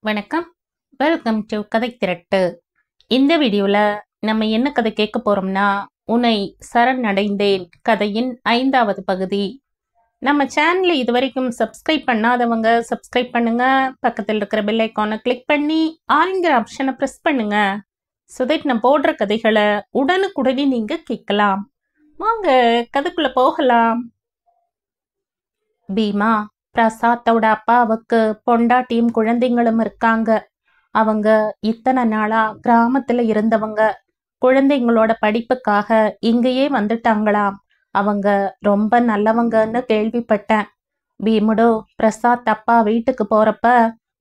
வணக்கம். Welcome to கதை திரட்டு. இந்த வீடியோல நம்ம என்ன கதை கேட்க போறோம்னா, உன்னை சரணடைந்தேன் கதையின் 5வது பகுதி. நம்ம சேனலை இதுவரைக்கும் சப்ஸ்கிரைப் பண்ணாதவங்க சப்ஸ்கிரைப் பண்ணுங்க. பக்கத்தில் இருக்கிற பெல் ஐக்கானை கிளிக் பண்ணி ஆல்ங்கிற ஆப்ஷனை ப்ரெஸ் பண்ணுங்க. ஸோ தட் நான் போடுற கதைகளை உடனுக்குடனே நீங்க கேட்கலாம். வாங்க கதைக்குள்ள போகலாம். பீமா, பிரசாத்தோட அப்பாவுக்கு பொண்டாட்டியும் குழந்தைங்களும் இருக்காங்க. அவங்க இத்தனை நாளா கிராமத்துல இருந்தவங்க. குழந்தைங்களோட படிப்புக்காக இங்கேயே வந்துட்டாங்களாம். அவங்க ரொம்ப நல்லவங்கன்னு கேள்விப்பட்டேன். பீமுடோ, பிரசாத் அப்பா வீட்டுக்கு போறப்ப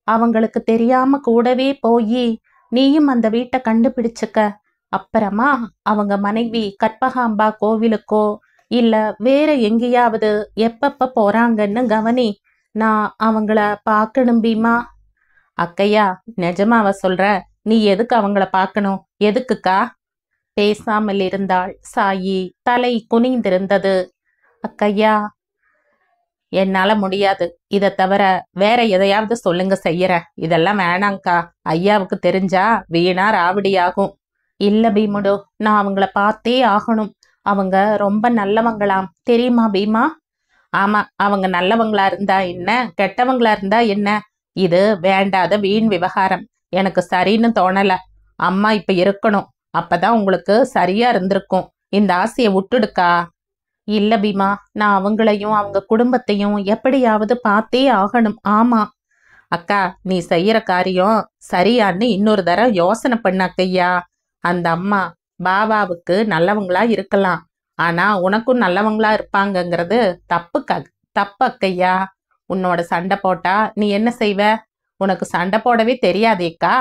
அவங்களுக்கு தெரியாம கூடவே போய் நீயும் அந்த வீட்டை கண்டுபிடிச்சுக்க. அப்புறமா அவங்க மனைவி கற்பகாம்பா கோவிலுக்கோ இல்ல வேற எங்கேயாவது எப்பப்ப போறாங்கன்னு கவனி. நான் அவங்கள பார்க்கணும் பீமா. அக்கையா, நிஜமாவ சொல்ற? நீ எதுக்கு அவங்கள பார்க்கணும்? எதுக்குக்கா? பேசாமல் இருந்தாள் சாயி. தலை குனிந்திருந்தது. அக்கையா, என்னால முடியாது. இதை தவிர வேற எதையாவது சொல்லுங்க, செய்யற. இதெல்லாம் வேணாங்க்கா. ஐயாவுக்கு தெரிஞ்சா வீணா ராவடியாகும். இல்ல பீமுடோ, நான் அவங்கள பார்த்தே ஆகணும். அவங்க ரொம்ப நல்லவங்களாம், தெரியுமா பீமா? ஆமா, அவங்க நல்லவங்களா இருந்தா என்ன, கெட்டவங்களா இருந்தா என்ன? இது வேண்டாத வீண் விவகாரம். எனக்கு சரின்னு தோணல. அம்மா இப்ப இருக்கணும். அப்பதான் உங்களுக்கு சரியா இருந்திருக்கும். இந்த ஆசையை விட்டுடுக்கா. இல்ல பீமா, நான் அவங்களையும் அவங்க குடும்பத்தையும் எப்படியாவது பார்த்தே ஆகணும். ஆமா அக்கா, நீ செய்யற காரியம் சரியான்னு இன்னொரு தடவை யோசனை பண்ண அக்கையா. அந்த அம்மா பாபாவுக்கு நல்லவங்களா இருக்கலாம், ஆனா உனக்கும் நல்லவங்களா இருப்பாங்கங்கிறது தப்பு அக்கையா. உன்னோட சண்டை போட்டா நீ என்ன செய்வ? உனக்கு சண்டை போடவே தெரியாதேக்கா.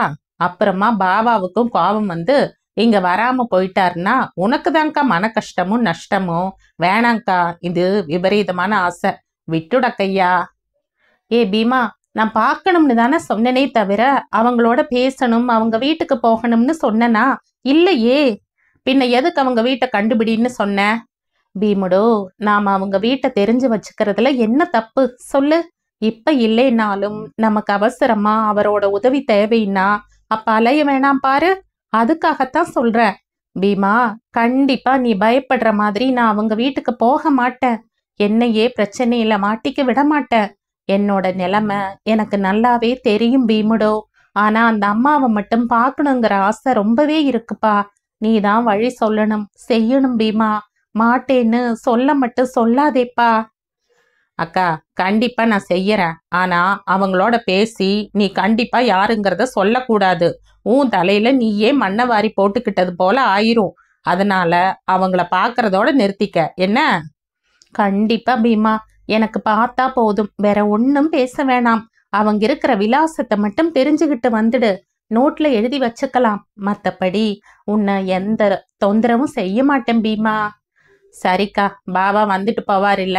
அப்புறமா பாபாவுக்கும் கோபம் வந்து இங்க வராம போயிட்டாருன்னா உனக்கு தான்க்கா மன கஷ்டமும் நஷ்டமும். வேணாங்க்கா, இது விபரீதமான ஆசை. விட்டுடக்கையா. ஏ பீமா, நான் பார்க்கணும்னு தானே சொன்னனே தவிர அவங்களோட பேசணும், அவங்க வீட்டுக்கு போகணும்னு சொன்னனா இல்லையே. பின்ன எதுக்கு அவங்க வீட்டை கண்டுபிடின்னு சொன்ன? பீமுடோ, நாம அவங்க வீட்டை தெரிஞ்சு வச்சுக்கிறதுல என்ன தப்பு சொல்லு? இப்ப இல்லைனாலும் நமக்கு அவசரமா அவரோட உதவி தேவைன்னா அப்ப அலைய வேணாம் பாரு. அதுக்காகத்தான் சொல்றேன். பீமா, கண்டிப்பா நீ பயப்படுற மாதிரி நான் அவங்க வீட்டுக்கு போக மாட்டேன். என்னையே பிரச்சனையில மாட்டிக்க விட மாட்டேன். என்னோட நிலைமை எனக்கு நல்லாவே தெரியும் பீமுடோ. ஆனா அந்த அம்மாவை மட்டும் பார்க்கணுங்கிற ஆசை ரொம்பவே இருக்குப்பா. நீ தான் வழி சொல்லணும், செய்யணும் பீமா. மாட்டேன்னு சொல்ல மட்டும் சொல்லாதேப்பா. அக்கா, கண்டிப்பா நான் செய்யறேன். ஆனா அவங்களோட பேசி நீ கண்டிப்பா யாருங்கிறத சொல்லக்கூடாது. உன் தலையில நீயே மண்ணை வாரி போட்டுக்கிட்டது போல ஆயிரும். அதனால அவங்கள பாக்குறதோட நிறுத்திக்க என்ன? கண்டிப்பா பீமா, எனக்கு பார்த்தா போதும், வேற ஒன்னும் பேச வேணாம். அவங்க இருக்கிற விலாசத்தை மட்டும் தெரிஞ்சுக்கிட்டு வந்துடு. நோட்ல எழுதி வச்சுக்கலாம். மத்தபடி உன்னை எந்த தொந்தரவும் செய்ய மாட்டேன் பீமா. சரிக்கா, பாபா வந்துட்டு போவார் இல்ல,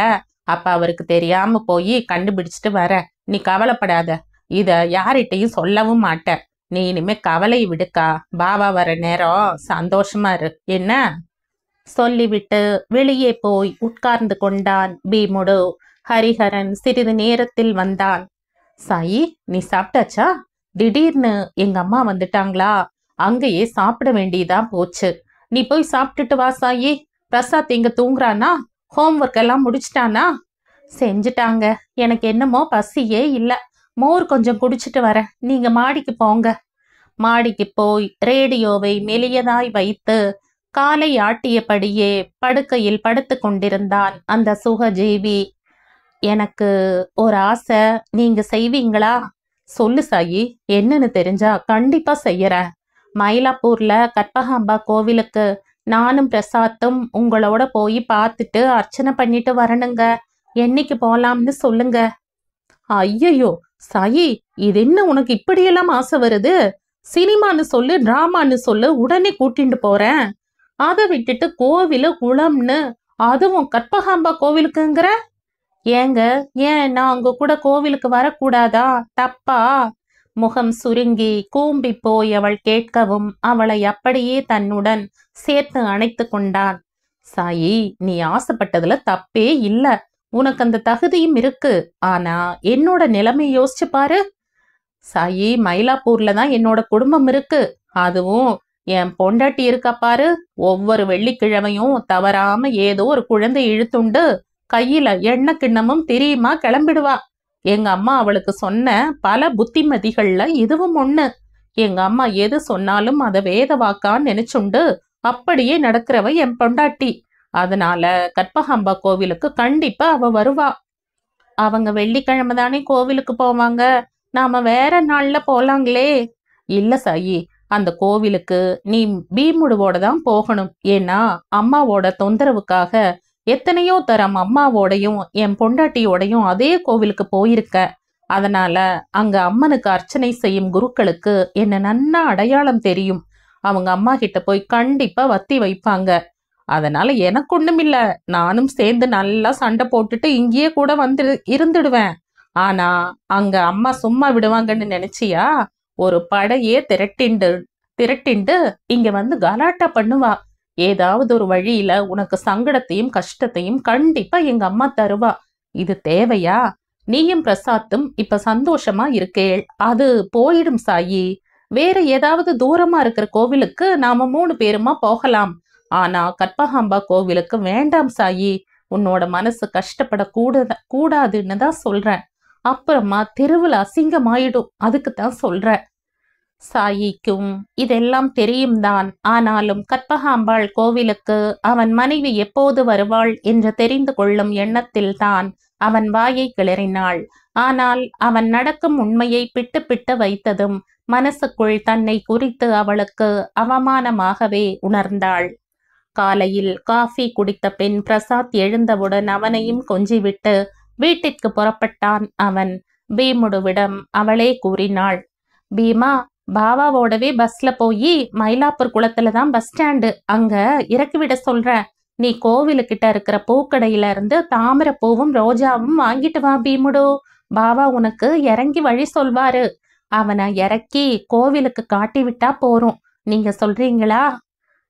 அப்ப அவருக்கு தெரியாம போய் கண்டுபிடிச்சிட்டு வர. நீ கவலைப்படாத. இத யார்கிட்டையும் சொல்லவும் மாட்ட. நீ இனிமே கவலையை விடுக்கா. பாபா வர நேரம் சந்தோஷமா இரு என்ன? சொல்லிவிட்டு வெளியே போய் உட்கார்ந்து கொண்டான் பீமுடு. ஹரிஹரன் சிறிது நேரத்தில் வந்தான். சாயி, நீ சாப்பிட்டாச்சா? திடீர்னு எங்க அம்மா வந்துட்டாங்களா? அங்கேயே சாப்பிட வேண்டியதா போச்சு. நீ போய் சாப்பிட்டுட்டு வா சாயி. பிரசாத் இங்க தூங்குறானா? ஹோம்ஒர்க் எல்லாம் முடிச்சிட்டானா? செஞ்சுட்டாங்க. எனக்கு என்னமோ பசியே இல்ல. மோர் கொஞ்சம் குடிச்சிட்டு வரேன். நீங்க மாடிக்கு போங்க. மாடிக்கு போய் ரேடியோவை மெலியதாய் வைத்து காலை ஆட்டியபடியே படுக்கையில் படுத்து கொண்டிருந்தான் அந்த சுகஜீவி. எனக்கு ஒரு ஆசை, நீங்க செய்வீங்களா? சொல்லு சாயி, என்னன்னு தெரிஞ்சா கண்டிப்பா செய்யறேன். மயிலாப்பூர்ல கற்பகாம்பா கோவிலுக்கு நானும் பிரசாத்தும் உங்களோட போய் பார்த்துட்டு அர்ச்சனை பண்ணிட்டு வரணுங்க. என்னைக்கு போலாம்னு சொல்லுங்க. ஐயையோ சாயி, இது என்ன உனக்கு இப்படியெல்லாம் ஆசை வருது? சினிமான்னு சொல்லு, டிராமான்னு சொல்லு, உடனே கூட்டிட்டு போறேன். அதை விட்டுட்டு கோவிலு குளம்னு, அதுவும் கற்பகாம்பா கோவிலுக்குங்கிற? ஏங்க, ஏன் நான் உங்க கூட கோவிலுக்கு வரக்கூடாதா? தப்பா? முகம் சுருங்கி கூம்பி போய் அவள் கேட்கவும் அவளை அப்படியே தன்னுடன் சேர்த்து அணைத்து கொண்டான். சாயி, நீ ஆசைப்பட்டதுல தப்பே இல்ல. உனக்கு அந்த தகுதியும் இருக்கு. ஆனா என்னோட நிலைமை யோசிச்சு பாரு. சாயி, மயிலாப்பூர்ல தான் என்னோட குடும்பம் இருக்கு. அதுவும் என் பொண்டாட்டி இருக்கா பாரு, ஒவ்வொரு வெள்ளிக்கிழமையும் தவறாம ஏதோ ஒரு குழந்தை இழுத்துண்டு கையில எண்ணெய் கிண்ணமும் திரியுமா கிளம்பிடுவா. எங்க அம்மா அவளுக்கு சொன்ன பல புத்திமதிகள்ல இதுவும் ஒண்ணு. எங்க அம்மா எது சொன்னாலும் அதை வேத வாக்கான்னு நினைச்சுண்டு அப்படியே நடக்கிறவ என் பொண்டாட்டி. அதனால கற்பகாம்பா கோவிலுக்கு கண்டிப்பா அவ வருவா. அவங்க வெள்ளிக்கிழமை தானே கோவிலுக்கு போவாங்க, நாம வேற நாள்ல போலாங்களே. இல்ல சாயி, அந்த கோவிலுக்கு நீ பீமுடுவோட தான் போகணும். ஏன்னா அம்மாவோட தொந்தரவுக்காக எத்தனையோ தரம் அம்மாவோடையும் என் பொண்டாட்டியோடையும் அதே கோவிலுக்கு போயிருக்க. அதனால அங்க அம்மனுக்கு அர்ச்சனை செய்யும் குருக்களுக்கு என்ன நன்னா அடையாளம் தெரியும். அவங்க அம்மா கிட்ட போய் கண்டிப்பா வத்தி வைப்பாங்க. அதனால எனக்கு ஒண்ணுமில்ல, நானும் சேர்ந்து நல்லா சண்டை போட்டுட்டு இங்கேயே கூட வந்து இருந்துடுவேன். ஆனா அங்க அம்மா சும்மா விடுவாங்கன்னு நினைச்சியா? ஒரு படையே திரட்டிண்டு இங்க வந்து கலாட்டா பண்ணுவா. ஏதாவது ஒரு வழியில உனக்கு சங்கடத்தையும் கஷ்டத்தையும் கண்டிப்பா எங்க அம்மா தருவா. இது தேவையா? நீயும் பிரசாத்தும் இப்ப சந்தோஷமா இருக்கேள், அது போயிடும் சாயி. வேற ஏதாவது தூரமா இருக்கிற கோவிலுக்கு நாம 3 பேருமா போகலாம். ஆனா கற்பகாம்பா கோவிலுக்கு வேண்டாம் சாயி. உன்னோட மனசு கஷ்டப்பட கூடாதுன்னு தான் சொல்றேன். அப்புறமா தெருவில் அசிங்கமாயிடும், அதுக்கு தான் சொல்றேன். சாயிக்கும் இதெல்லாம் தெரியும் தான். ஆனாலும் கற்பகாம்பாள் கோவிலுக்கு அவன் மனைவி எப்போது வருவாள் என்று தெரிந்து கொள்ளும் எண்ணத்தில் தான் அவன் வாயை கிளறினாள். ஆனால் அவன் நடக்கும் உண்மையை பிட்டு பிட்டு வைத்ததும் மனசுக்குள் தன்னை குறித்து அவளுக்கு அவமானமாகவே உணர்ந்தாள். காலையில் காஃபி குடித்த பின் பிரசாத் எழுந்தவுடன் அவனையும் கொஞ்சிவிட்டு வீட்டிற்கு புறப்பட்டான் அவன். பீமுடுவிடம் அவளே கூறினாள், பீமா, பாபாவோடவே பஸ்ல போய் மயிலாப்பூர் குளத்துல தான் பஸ் ஸ்டாண்டு, அங்க இறக்கிவிட சொல்ற. நீ கோவிலுக்கிட்ட இருக்கிற பூக்கடையில இருந்து தாமரை பூவும் ரோஜாவும் வாங்கிட்டு வா பீமுடு. பாபா உனக்கு இறங்கி வழி சொல்வாரு. அவனை இறக்கி கோவிலுக்கு காட்டி விட்டா போறோம். நீங்க சொல்றீங்களா?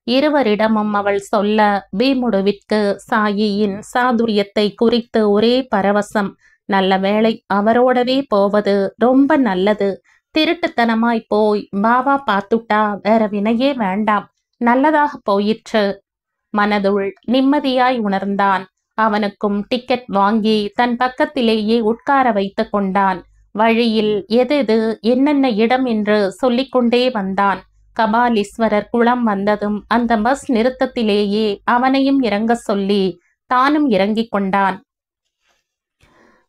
இருவரிடமும் அவள் சொல்ல பீமுடுவிற்கு சாயியின் சாதுரியத்தை குறித்து ஒரே பரவசம். நல்ல வேளை, அவரோடவே போவது ரொம்ப நல்லது. திருட்டுத்தனமாய் போய் பாபா பார்த்துட்டா வேற வினையே வேண்டாம். நல்லதாக போயிற்று. மனதுள் நிம்மதியாய் உணர்ந்தான். அவனுக்கும் டிக்கெட் வாங்கி தன் பக்கத்திலேயே உட்கார வைத்து கொண்டான். வழியில் எது என்னென்ன இடம் என்று சொல்லிக்கொண்டே வந்தான். கபாலீஸ்வரர் குளம் வந்ததும் அந்த பஸ் நிறுத்தத்திலேயே அவனையும் இறங்க சொல்லி தானும் இறங்கிக் கொண்டான்.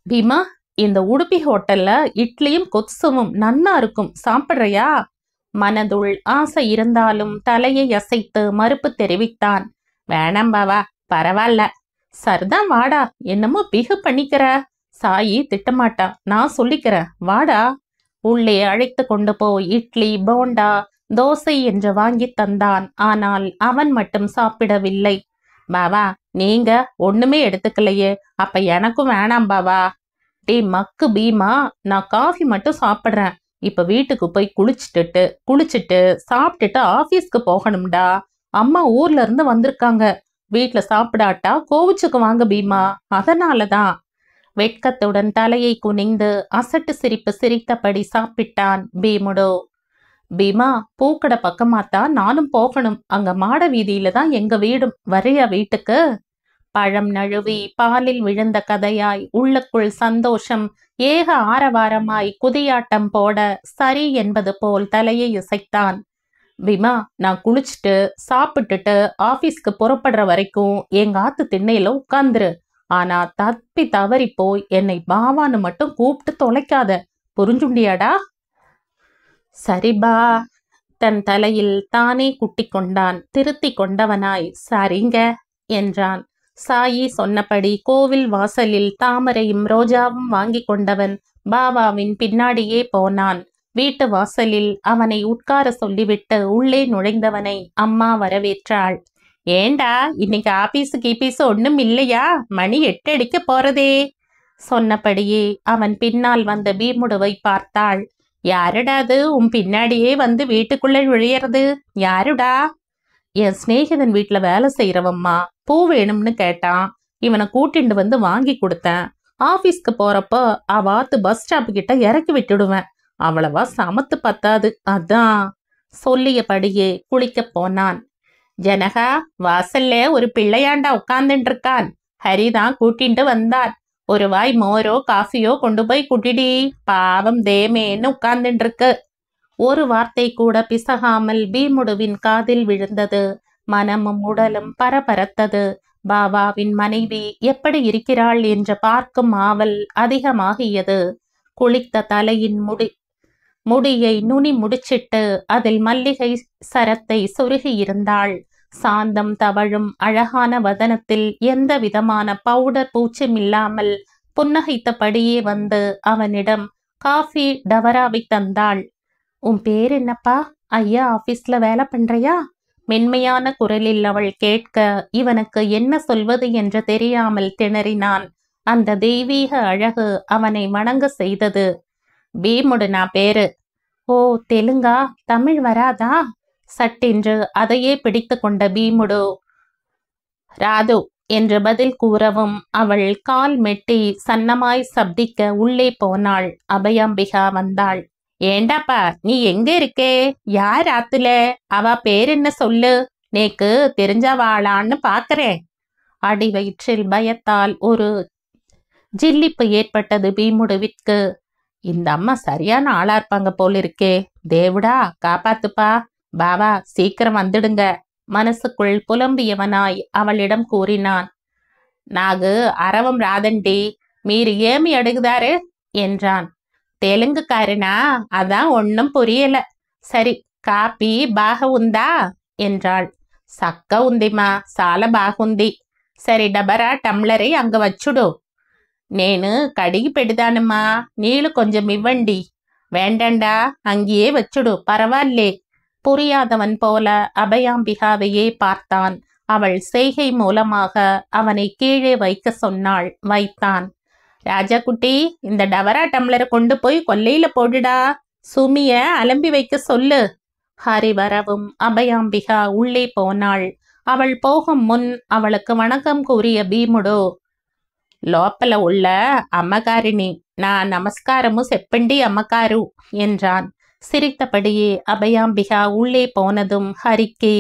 பீமா, இந்த உடுப்பி ஹோட்டல்ல இட்லியும் கொத்சுவும் நன்னா இருக்கும், சாப்பிடுறியா? மனதுள் ஆசை இருந்தாலும் தலையை அசைத்து மறுப்பு தெரிவித்தான். வேணாம் பாவா, பரவாயில்ல. சரிதான், வாடா. என்னமோ பிகு பண்ணிக்கிற. சாயி திட்டமாட்டா, நான் சொல்லிக்கிறேன், வாடா. உள்ளே அழைத்து கொண்டு போய் இட்லி, போண்டா, தோசை என்று வாங்கி தந்தான். ஆனால் அவன் மட்டும் சாப்பிடவில்லை. பாவா, நீங்க ஒண்ணுமே எடுத்துக்கலையே, அப்ப எனக்கும் வேணாம் பாவா. டே மக்கு பீமா, நான் காஃபி மட்டும் சாப்பிட்றேன். இப்ப வீட்டுக்கு போய் குளிச்சுட்டு சாப்பிட்டுட்டு ஆபீஸ்க்கு போகணும்டா. அம்மா ஊர்ல இருந்து வந்திருக்காங்க. வீட்டுல சாப்பிடாட்டா கோவிச்சுக்கு வாங்க பீமா. அதனாலதான். வெட்கத்துடன் தலையை குனிந்து அசட்டு சிரிப்பு சிரித்தபடி சாப்பிட்டான் பீமுடோ. பீமா, பூக்கடை பக்கமாத்தான் நானும் போகணும். அங்க மாட வீதியில தான் எங்க வீடும். வரையா வீட்டுக்கு? பழம் நழுவி பாலில் விழுந்த கதையாய் உள்ளுக்குள் சந்தோஷம் ஏக ஆரவாரமாய் குதியாட்டம் போட சரி என்பது போல் தலையை இசைத்தான். பீமா, நான் குளிச்சுட்டு சாப்பிட்டுட்டு ஆபீஸ்க்கு புறப்படுற வரைக்கும் எங்க ஆத்து திண்ணையில உட்கார்ந்துரு. ஆனா தப்பி தவறி போய் என்னை பாவான்னு மட்டும் கூப்பிட்டு தொலைக்காத, புரிஞ்சுண்டியாடா? சரிபா. தன் தலையில் தானே குட்டி கொண்டான். திருத்தி கொண்டவனாய் சரிங்க என்றான். சாயி சொன்னபடி கோவில் வாசலில் தாமரையும் ரோஜாவும் வாங்கி கொண்டவன் பாபாவின் பின்னாடியே போனான். வீட்டு வாசலில் அவனை உட்கார சொல்லிவிட்டு உள்ளே நுழைந்தவனை அம்மா வரவேற்றாள். ஏண்டா, இன்னைக்கு ஆபீஸு ஒண்ணும் இல்லையா? மணி 8 அடிக்க போறதே. சொன்னபடியே அவன் பின்னால் வந்த பீமுடுவை பார்த்தாள். யாருடா அது உன் பின்னாடியே வந்து வீட்டுக்குள்ள நுழையிறது? யாருடா? என் சிநேகிதன் வீட்டுல வேலை செய்யறவம்மா. பூ வேணும்னு கேட்டான். இவனை கூட்டிண்டு வந்து வாங்கி கொடுத்தேன். ஆபீஸ்க்கு போறப்போ அவாத்து பஸ் ஸ்டாப் கிட்ட இறக்கி விட்டுடுவேன். அவ்வளவா சமத்து பத்தாது, அதான் சொல்லியபடியே குளிக்கப் போனான். ஜனகா, வாசல்ல ஒரு பிள்ளையாண்டா உட்கார்ந்துட்டு இருக்கான். ஹரிதான் கூட்டிட்டு வந்தான். ஒரு வாய் மோரோ காஃபியோ கொண்டு போய் குட்டிடி, பாவம் தேமேன்னு உட்கார்ந்துட்டு இருக்கு. ஒரு வார்த்தை கூட பிசகாமல் பீமுடுவின் காதில் விழுந்தது. மனமும் உடலும் பரபரத்தது. பாபாவின் மனைவி எப்படி இருக்கிறாள் என்று பார்க்கும் ஆவல் அதிகமாகியது. குளித்த தலையின் முடியை நுனி முடிச்சிட்டு அதில் மல்லிகை சரத்தை சொருகியிருந்தாள். சாந்தம் தவழும் அழகான வதனத்தில் எந்த விதமான பவுடர் பூச்சுமில்லாமல் புன்னகைத்தபடியே வந்து அவனிடம் காஃபி டவராவை தந்தாள். உன் பேர் என்னப்பா? ஐயா ஆபீஸ்ல வேலை பண்றியா? மென்மையான குரலில் அவள் கேட்க இவனுக்கு என்ன சொல்வது என்று தெரியாமல் திணறினான். அந்த தெய்வீக அழகு அவனை வணங்க செய்தது. பீமுடு நான் பேரு. ஓ, தெலுங்கா? தமிழ் வராதா? சட்டென்று அதையே பிடித்து கொண்ட பீமுடு ராது என்று பதில் கூறவும் அவள் கால் மெட்டி சன்னமாய் சப்திக்க உள்ளே போனாள். அபயாம்பிகா வந்தாள். ஏண்டாப்பா, நீ எங்க இருக்கே? யார் ஆத்துல? அவ பேர் என்ன சொல்லு? நேக்கு தெரிஞ்சவாளான்னு பாக்குறேன். அடி வயிற்றில் பயத்தால் ஒரு ஜில்லிப்பு ஏற்பட்டது பீமுடுவிற்கு. இந்த அம்மா சரியான ஆளா இருப்பாங்க போல இருக்கே. தேவுடா காப்பாத்துப்பா. பாவா சீக்கிரம் வந்துடுங்க. மனசுக்குள் புலம்பியவனாய் அவளிடம் கூறினான். நாகு அரவம் ராதண்டி, மீறு ஏமி அடுகுதாரு என்றான். தெலுங்குக்காரனா? அதான் ஒன்னும் புரியல. சரி, காப்பி பாக உந்தா என்றாள். சக்க உந்திமா, சால బాగుంది. సరే డబరా టమ్లరే అంగ వచ్చుడు. నేను కడిగి పెడతానమ్మా, నీళ్లు కొంచెం ఇవ్వండి. வேண்டண்டா, அங்கேயே வச்சுடு, பரவாயில்லே. புரியாதவன் போல அபயாம்பிகாவையே பார்த்தான். அவள் செய்கை மூலமாக அவனை கீழே வைக்க சொன்னாள். வைத்தான். ராஜா குட்டி, இந்த டவரா டம்ளரை கொண்டு போய் கொல்லையில போடுடா. சுமிய அலம்பி வைக்க சொல்லு. ஹரி வரவும் அபயாம்பிகா உள்ளே போனாள். அவள் போகும் முன் அவளுக்கு வணக்கம் கூறிய பீமுடு, లోపల உள்ள అమ్మగారిని నా நமஸ்காரமு செப்பண்டி அம்மக்காரு என்றான். சிரித்தபடியே அபயாம்பிகா உள்ளே போனதும் ஹரிக்கு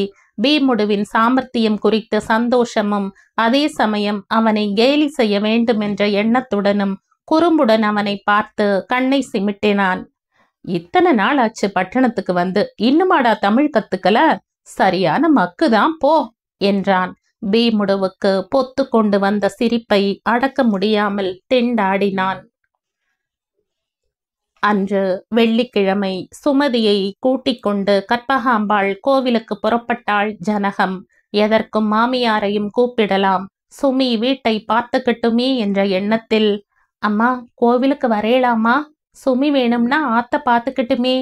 பீமுடுவின் சாமர்த்தியம் குறித்த சந்தோஷமும் அதே சமயம் அவனை கேலி செய்ய வேண்டும் என்ற எண்ணத்துடனும் குறும்புடன் அவனை பார்த்து கண்ணை சிமிட்டினான். இத்தனை நாள் ஆச்சு பட்டணத்துக்கு வந்து, இன்னுமாடா தமிழ் கத்துக்கல? சரியான மக்குதான் போ என்றான். பீமுடுவுக்கு பொத்து கொண்டு வந்த சிரிப்பை அடக்க முடியாமல் திண்டாடினான். அன்று வெள்ளிக்கிழமை. சுமதியை கூட்டிக் கொண்டு கற்பகாம்பாள் கோவிலுக்கு புறப்பட்டாள் ஜனகம். எதற்கும் மாமியாரையும் கூப்பிடலாம், சுமி வீட்டை பார்த்துக்கட்டுமே என்ற எண்ணத்தில். அம்மா, கோவிலுக்கு வரையலாமா? சுமி வேணும்னா ஆத்த பார்த்துக்கட்டுமே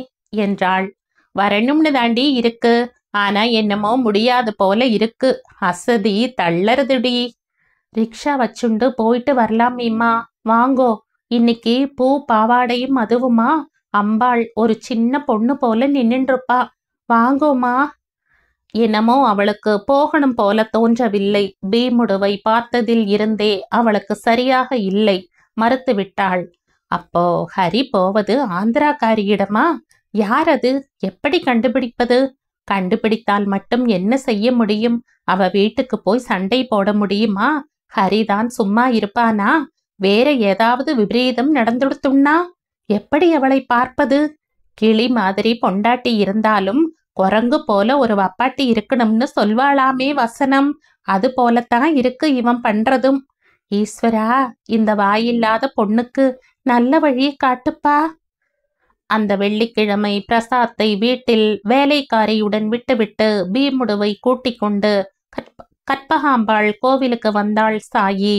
என்றாள். வரணும்னு தாண்டி இருக்கு, ஆனா என்னமோ முடியாது போல இருக்கு. அசதி தள்ளறதுடி. ரிக்ஷா வச்சுண்டு போயிட்டு வரலாமேம்மா, வாங்கோ. இன்னைக்கு பூ பாவாடையும் அதுவுமா? அம்பாள் ஒரு சின்ன பொண்ணு போல நின்னுருப்பா, வாங்கோமா. என்னமோ அவளுக்கு போகணும் போல தோன்றவில்லை. பீமுடுவை பார்த்ததில் இருந்தே அவளுக்கு சரியாக இல்லை. மறுத்துவிட்டாள். அப்போ ஹரி போவது ஆந்திராக்காரியிடமா? யார் அது? எப்படி கண்டுபிடிப்பது? கண்டுபிடித்தால் மட்டும் என்ன செய்ய முடியும்? அவ வீட்டுக்கு போய் சண்டை போட முடியுமா? ஹரிதான் சும்மா இருப்பானா? வேற ஏதாவது விபரீதம் நடந்துடுத்துன்னா எப்படி அவளை பார்ப்பது? கிளி மாதிரி பொண்டாட்டி இருந்தாலும் குரங்கு போல ஒரு வப்பாட்டி இருக்கணும்னு சொல்வாளாமே வசனம். அது போலத்தான் இருக்கு இவன் பண்றதும். ஈஸ்வரா, இந்த வாயில்லாத பொண்ணுக்கு நல்ல வழியை காட்டுப்பா. அந்த வெள்ளிக்கிழமை பிரசாத்தை வீட்டில் வேலைக்காரியுடன் விட்டுவிட்டு பீமுடுவை கூட்டிக் கொண்டு கற்பகாம்பாள் கோவிலுக்கு வந்தாள் சாயி.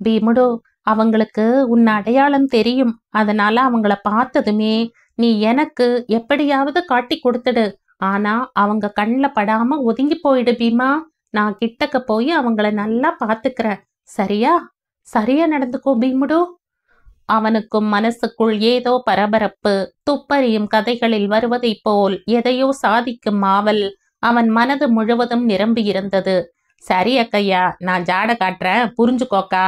பீமுடு, அவங்களுக்கு உன் அடையாளம் தெரியும். அதனால அவங்கள பார்த்ததுமே நீ எனக்கு எப்படியாவது காட்டி கொடுத்துடு. ஆனா அவங்க கண்ணில் படாம ஒதுங்கி போயிடு பீமா. நான் கிட்டக்க போய் அவங்கள நல்லா பாத்துக்கிறேன். சரியா? சரியா நடந்துக்கோ பீமுடு. அவனுக்கும் மனசுக்குள் ஏதோ பரபரப்பு. துப்பறியும் கதைகளில் வருவதைப் போல் எதையோ சாதிக்கும் ஆவல் அவன் மனது முழுவதும் நிரம்பியிருந்தது. சரி அக்கையா, நான் ஜாட காட்டுறேன், புரிஞ்சுக்கோக்கா.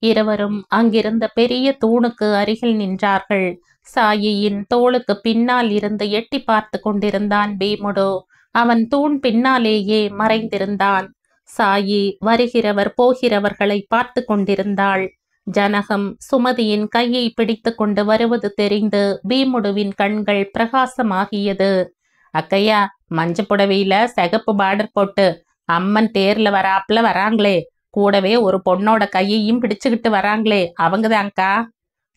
இருவரும் அங்கிருந்த பெரிய தூணுக்கு அருகில் நின்றார்கள். சாயியின் தோளுக்கு பின்னால் இருந்து எட்டி பார்த்து கொண்டிருந்தான் பீமுடு. அவன் தூண் பின்னாலேயே மறைந்திருந்தான். சாயி வருகிறவர் போகிறவர்களை பார்த்து கொண்டிருந்தாள். ஜனகம் சுமதியின் கையை பிடித்து கொண்டு வருவது தெரிந்து பீமுடுவின் கண்கள் பிரகாசமாகியது. அக்கையா, மஞ்ச புடவையில சிகப்பு பார்டர் போட்டு அம்மன் தேர்ல வராப்புல வராங்களே, கூடவே ஒரு பொண்ணோட கையையும் பிடிச்சுக்கிட்டு வராங்களே, அவங்கதான்க்கா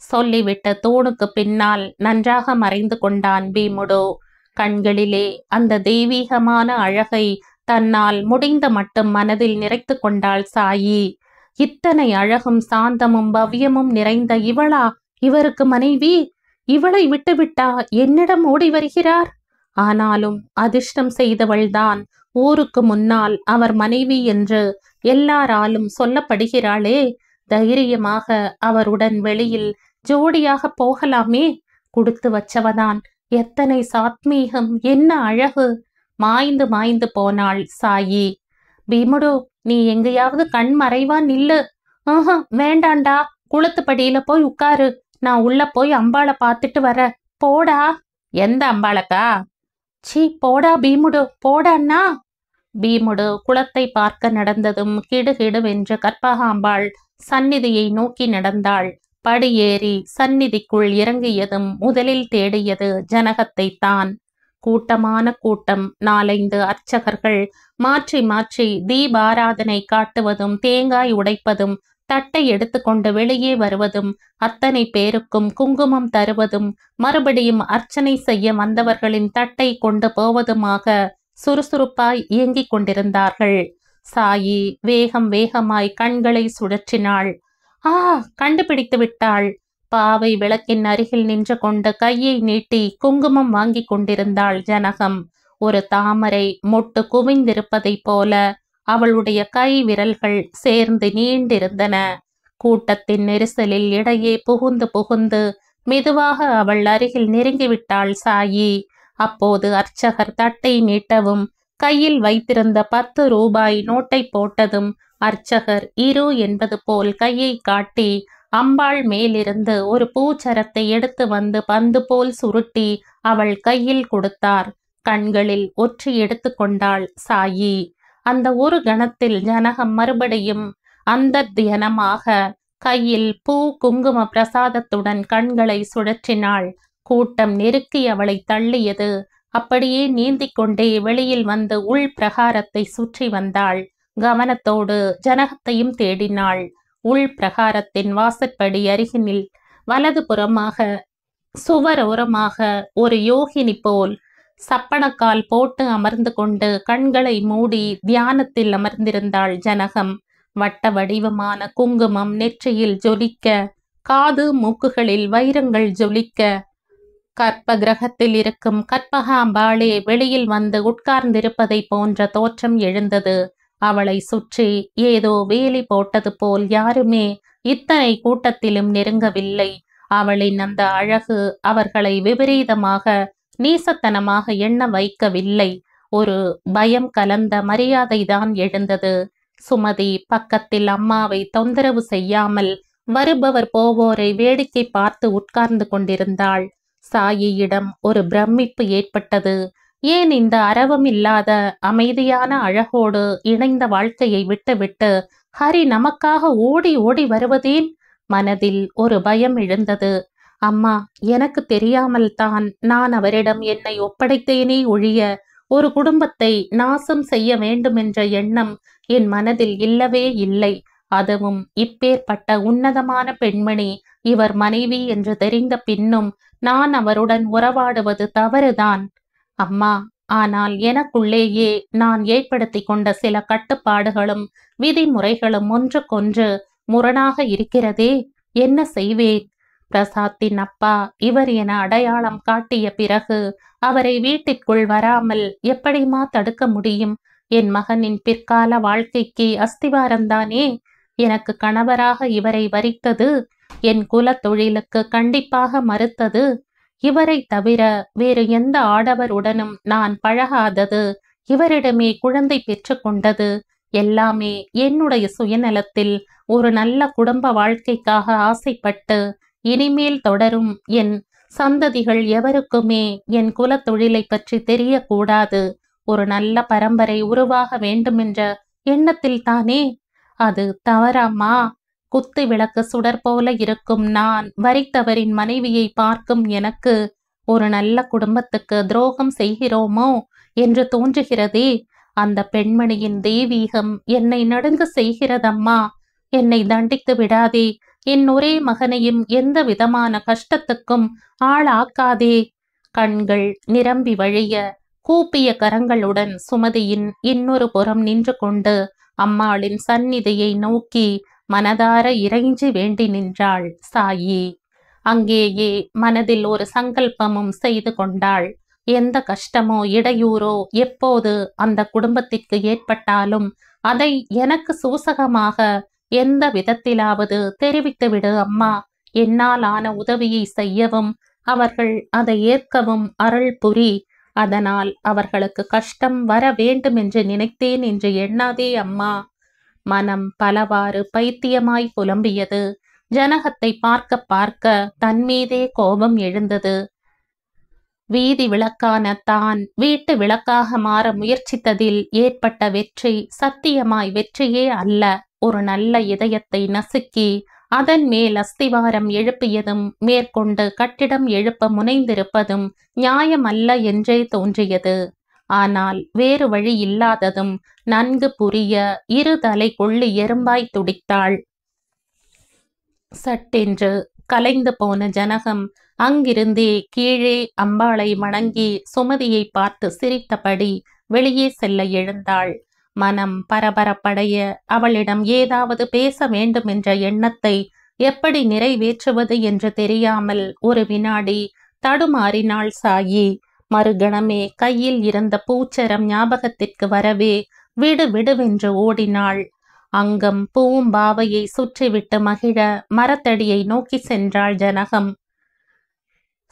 சொல்லிவிட்டு தூணுக்கு பின்னால் நன்றாக மறைந்து கொண்டான் பீமுடு. கண்களிலே அந்த தெய்வீகமான அழகை தன்னால் முடிந்த மட்டும் மனதில் நிறைத்து கொண்டாள் சாயி. இத்தனை அழகும் சாந்தமும் பவ்யமும் நிறைந்த இவளா இவருக்கு மனைவி? இவளை விட்டுவிட்டா என்னிடம் ஓடி வருகிறார்? ஆனாலும் அதிர்ஷ்டம் செய்தவள்தான் ஊருக்கு முன்னால் அவர் மனைவி என்று எல்லாராலும் சொல்லப்படுகிறாளே. தைரியமாக அவருடன் வெளியில் ஜோடியாக போகலாமே. கொடுத்து வச்சவதான். எத்தனை சாத்மீகம், என்ன அழகு! மாய்ந்து மாய்ந்து போனாள் சாயி. பீமுடு, நீ எங்கேயாவது கண் மறைவா நில்லு. வேண்டாண்டா, குளத்துப்படியில போய் உட்காரு. நான் உள்ள போய் அம்பாளை பார்த்துட்டு வர. போடா. எந்த அம்பாளக்கா? சீ, போடா பீமுடு, போடான்னா. பீமுடு குளத்தை பார்க்க நடந்ததும் கிடுகிடுவென்று கற்பகாம்பாள் சந்நிதியை நோக்கி நடந்தாள். படியேறி சந்நிதிக்குள் இறங்கியதும் முதலில் தேடியது ஜனகத்தை தான். கூட்டமான கூட்டம். 4-5 அர்ச்சகர்கள் மாற்றி மாற்றி தீபாராதனை காட்டுவதும் தேங்காய் உடைப்பதும் தட்டை எடுத்துக்கொண்டு வெளியே வருவதும் அத்தனை பேருக்கும் குங்குமம் தருவதும் மறுபடியும் அர்ச்சனை செய்ய வந்தவர்களின் தட்டை கொண்டு போவதுமாக சுறுசுறுப்பாய் இயங்கிக் கொண்டிருந்தார்கள். சாயி வேகம் வேகமாய் கண்களை சுழற்றினாள். கண்டுபிடித்து விட்டாள். பாவை விளக்கின் அருகில் நின்று கொண்டு கையை நீட்டி குங்குமம் வாங்கி கொண்டிருந்தாள் ஜனகம். ஒரு தாமரை மொட்டு குவிந்திருப்பதைப் போல அவளுடைய கை விரல்கள் சேர்ந்து நீண்டிருந்தன. கூட்டத்தின் நெரிசலில் இடையே புகுந்து புகுந்து மெதுவாக அவள் அருகில் நெருங்கிவிட்டாள் சாயி. அப்போது அர்ச்சகர் தட்டை நீட்டவும் கையில் வைத்திருந்த 10 ரூபாய் நோட்டை போட்டதும் அர்ச்சகர் இரு என்பது போல் கையை காட்டி அம்பாள் மேலிருந்து ஒரு பூச்சரத்தை எடுத்து வந்து பந்து போல் சுருட்டி அவள் கையில் கொடுத்தார். கண்களில் ஒற்றி எடுத்து கொண்டாள் சாயி. அந்த ஒரு கணத்தில் ஜனகம் மறுபடியும் அந்த தியானமாக கையில் பூ குங்கும பிரசாதத்துடன் கண்களை சுழற்றினாள். கூட்டம் நெருக்கி அவளை தள்ளியது. அப்படியே நீந்திக் கொண்டே வெளியில் வந்து உள் பிரகாரத்தை சுற்றி வந்தாள். கவனத்தோடு ஜனகத்தையும் தேடினாள். உள் பிரகாரத்தின் வாசற்படி அருகினில் வலது புறமாக சுவரோரமாக ஒரு யோகினி போல் சப்பனக்கால் போட்டு அமர்ந்து கொண்டு கண்களை மூடி தியானத்தில் அமர்ந்திருந்தாள் ஜனகம். வட்ட வடிவமான குங்குமம் நெற்றியில் ஜொலிக்க, காது மூக்குகளில் வைரங்கள் ஜொலிக்க, கற்ப கிரகத்தில் இருக்கும் கற்பகாம்பாளே வெளியில் வந்து உட்கார்ந்திருப்பதை போன்ற தோற்றம் எழுந்தது. அவளை சுற்றி ஏதோ வேலி போட்டது போல் யாருமே இத்தனை கூட்டத்திலும் நெருங்கவில்லை. அவளின் அந்த அழகு அவர்களை விபரீதமாக நீசத்தனமாக எண்ண வைக்கவில்லை. ஒரு பயம் கலந்த மரியாதைதான் எழுந்தது. சுமதி பக்கத்தில் அம்மாவை தொந்தரவு செய்யாமல் வருபவர் போவோரை வேடிக்கை பார்த்து உட்கார்ந்து கொண்டிருந்தாள். சாயியிடம் ஒரு பிரமிப்பு ஏற்பட்டது. ஏன் இந்த அரவமில்லாத அமைதியான அழகோடு இணைந்த வாழ்க்கையை விட்டுவிட்டு ஹரி நமக்காக ஓடி ஓடி வருவதேன்? மனதில் ஒரு பயம் எழுந்தது. அம்மா, எனக்கு தெரியாமல் தான் நான் அவரிடம் என்னை ஒப்படைத்தேனே ஒழிய ஒரு குடும்பத்தை நாசம் செய்ய வேண்டுமென்ற எண்ணம் என் மனதில் இல்லவே இல்லை. அதுவும் இப்பேற்பட்ட உன்னதமான பெண்மணி இவர் மனைவி என்று தெரிந்த பின்னும் நான் அவருடன் உறவாடுவது தவறுதான் அம்மா. ஆனால் எனக்குள்ளேயே நான் ஏற்படுத்தி கொண்ட சில கட்டுப்பாடுகளும் விதிமுறைகளும் ஒன்றுக்கொன்று முரணாக இருக்கிறதே. என்ன செய்வேன்? பிரசாத்தின் அப்பா இவர் என அடையாளம் காட்டிய பிறகு அவரை வீட்டிற்குள் வராமல் எப்படிமா தடுக்க முடியும்? என் மகனின் பிற்கால வாழ்க்கைக்கு அஸ்திவாரம்தானே எனக்கு கணவராக இவரை வரித்தது. என் குல தொழிலுக்கு கண்டிப்பாக மறுத்தது. இவரை தவிர வேறு எந்த ஆடவருடனும் நான் பழகாதது, இவரிடமே குழந்தை பெற்று கொண்டது எல்லாமே என்னுடைய சுயநலத்தில் ஒரு நல்ல குடும்ப வாழ்க்கைக்காக ஆசைப்பட்டு இனிமேல் தொடரும் என் சந்ததிகள் எவருக்குமே என் குலத்தொழிலை பற்றி தெரியக்கூடாது. ஒரு நல்ல பரம்பரை உருவாக வேண்டுமென்ற எண்ணத்தில் தானே. அது தவறாமா? குத்து விளக்கு சுடர் போல இருக்கும் நான் வரித்தவரின் மனைவியை பார்க்கும் எனக்கு ஒரு நல்ல குடும்பத்துக்கு துரோகம் செய்கிறோமோ என்று தோன்றுகிறதே. அந்த பெண்மணியின் தெய்வீகம் என்னை நடுங்க செய்கிறதம்மா. என்னை தண்டித்து விடாதே. என் ஒரே மகனையும் எந்த விதமான கஷ்டத்துக்கும் ஆளாக்காதே. கண்கள் நிரம்பி வழிய கூப்பிய கரங்களுடன் சுமதியின் இன்னொரு புறம் நின்று கொண்டு அம்மாளின் சந்நிதியை நோக்கி மனதார இறைஞ்சி வேண்டி நின்றாள் சாயி. அங்கேயே மனதில் ஒரு சங்கல்பமும் செய்து கொண்டாள். எந்த கஷ்டமோ இடையூறோ எப்போது அந்த குடும்பத்திற்கு ஏற்பட்டாலும் அதை எனக்கு சூசகமாக எந்த விதத்திலாவது தெரிவித்துவிடு அம்மா. என்னால் ஆன உதவியை செய்யவும் அவர்கள் அதை ஏற்கவும் அருள் புரி. அதனால் அவர்களுக்கு கஷ்டம் வர வேண்டும் என்று நினைத்தேன் என்று எண்ணாதே அம்மா. மனம் பலவாறு பைத்தியமாய் புலம்பியது. ஜனகத்தை பார்க்க பார்க்க தன்மீதே கோபம் எழுந்தது. வீதி விளக்கான தான் வீட்டு விளக்காக மாற முயற்சித்ததில் ஏற்பட்ட வெற்றி சத்தியமாய் வெற்றியே அல்ல. ஒரு நல்ல இதயத்தை நசுக்கி அதன் மேல் அஸ்திவாரம் எழுப்பியதும் மேற்கொண்டு கட்டிடம் எழுப்ப முனைந்திருப்பதும் நியாயமல்ல என்றே தோன்றியது. ஆனால் வேறு வழி இல்லாததும் நன்கு புரிய இருதலை கொள்ளி எறும்பாய் துடித்தாள். சட்டென்று கலைந்து போன ஜனகம் அங்கிருந்தே கீழே அம்பாளை வணங்கி சுமதியை பார்த்து சிரித்தபடி வெளியே செல்ல எழுந்தாள். மனம் பரபரப்படைய அவளிடம் ஏதாவது பேச வேண்டும் என்ற எண்ணத்தை எப்படி நிறைவேற்றுவது என்று தெரியாமல் ஒரு வினாடி தடுமாறினாள் சாயி. மறுகணமே கையில் இருந்த பூச்சரம் ஞாபகத்திற்கு வரவே விடு விடுவென்று ஓடினாள். அங்கம் பூம்பாவையை சுற்றிவிட்டு மகிழ மரத்தடியை நோக்கி சென்றாள் ஜனகம்.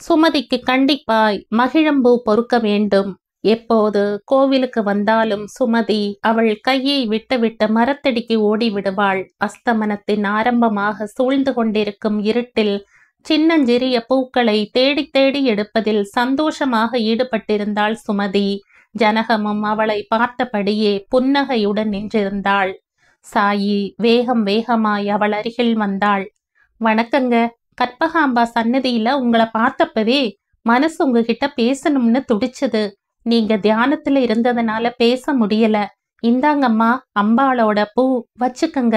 சுமதிக்கு கண்டிப்பாய் மகிழம்பூ பொறுக்க வேண்டும். எப்போது கோவிலுக்கு வந்தாலும் சுமதி அவள் கையை விட்டுவிட்டு மரத்தடிக்கு ஓடிவிடுவாள். அஸ்தமனத்தின் ஆரம்பமாக சூழ்ந்து கொண்டிருக்கும் இருட்டில் சின்னஞ்சிறிய பூக்களை தேடி தேடி எடுப்பதில் சந்தோஷமாக ஈடுபட்டிருந்தாள் சுமதி. ஜனகமும் அவளை பார்த்தபடியே புன்னகையுடன் நின்றிருந்தாள். சாயி வேகம் வேகமாய் அவள் அருகில் வந்தாள். வணக்கங்க. கற்பகாம்பா சன்னதியில உங்களை பார்த்தப்பவே மனசு உங்ககிட்ட பேசணும்னு துடிச்சது. நீங்க தியானத்துல இருந்ததுனால பேச முடியல. இந்தாங்கம்மா அம்பாளோட பூ, வச்சுக்கங்க.